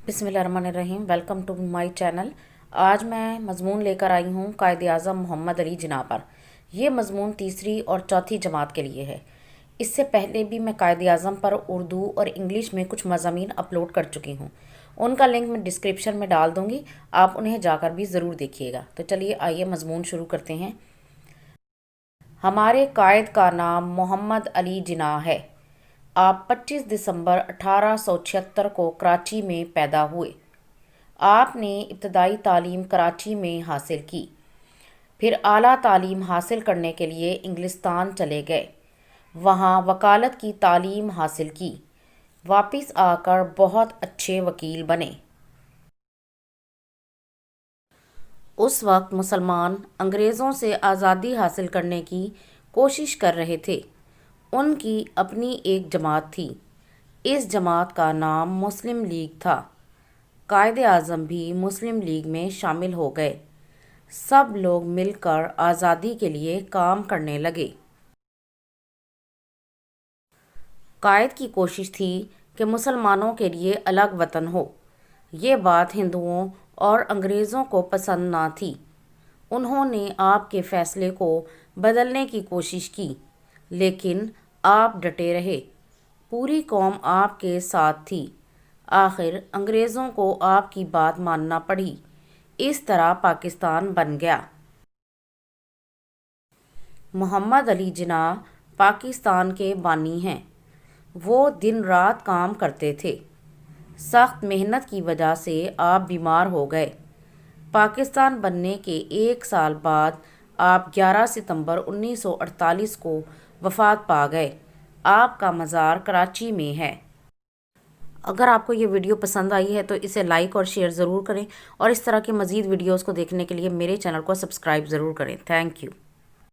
بسم اللہ الرحمن الرحیم۔ Welcome to my channel. آج میں مضمون لے کر آئی ہوں قائد اعظم محمد علی جناح پر۔ یہ مضمون تیسری اور چوتھی جماعت کے لیے ہے۔ اس سے پہلے بھی میں قائد اعظم پر اردو اور انگلش میں کچھ مضامین اپلوڈ کر چکی ہوں، ان کا لنک میں ڈسکرپشن میں ڈال دوں گی، آپ انہیں جا کر بھی ضرور دیکھیے گا۔ تو چلیے آئیے مضمون شروع کرتے ہیں۔ ہمارے قائد کا نام محمد علی جناح ہے۔ آپ 25 دسمبر 1876 کو کراچی میں پیدا ہوئے۔ آپ نے ابتدائی تعلیم کراچی میں حاصل کی، پھر اعلیٰ تعلیم حاصل کرنے کے لیے انگلستان چلے گئے، وہاں وکالت کی تعلیم حاصل کی، واپس آ کر بہت اچھے وکیل بنے۔ اس وقت مسلمان انگریزوں سے آزادی حاصل کرنے کی کوشش کر رہے تھے۔ ان کی اپنی ایک جماعت تھی، اس جماعت کا نام مسلم لیگ تھا۔ قائد اعظم بھی مسلم لیگ میں شامل ہو گئے۔ سب لوگ مل کر آزادی کے لیے کام کرنے لگے۔ قائد کی کوشش تھی کہ مسلمانوں کے لیے الگ وطن ہو۔ یہ بات ہندوؤں اور انگریزوں کو پسند نہ تھی۔ انہوں نے آپ کے فیصلے کو بدلنے کی کوشش کی، لیکن آپ ڈٹے رہے۔ پوری قوم آپ کے ساتھ تھی۔ آخر انگریزوں کو آپ کی بات ماننا پڑی۔ اس طرح پاکستان بن گیا۔ محمد علی جناح پاکستان کے بانی ہیں۔ وہ دن رات کام کرتے تھے۔ سخت محنت کی وجہ سے آپ بیمار ہو گئے۔ پاکستان بننے کے ایک سال بعد آپ 11 ستمبر 1948 کو وفات پا گئے۔ آپ کا مزار کراچی میں ہے۔ اگر آپ کو یہ ویڈیو پسند آئی ہے تو اسے لائک اور شیئر ضرور کریں، اور اس طرح کے مزید ویڈیوز کو دیکھنے کے لیے میرے چینل کو سبسکرائب ضرور کریں۔ Thank you.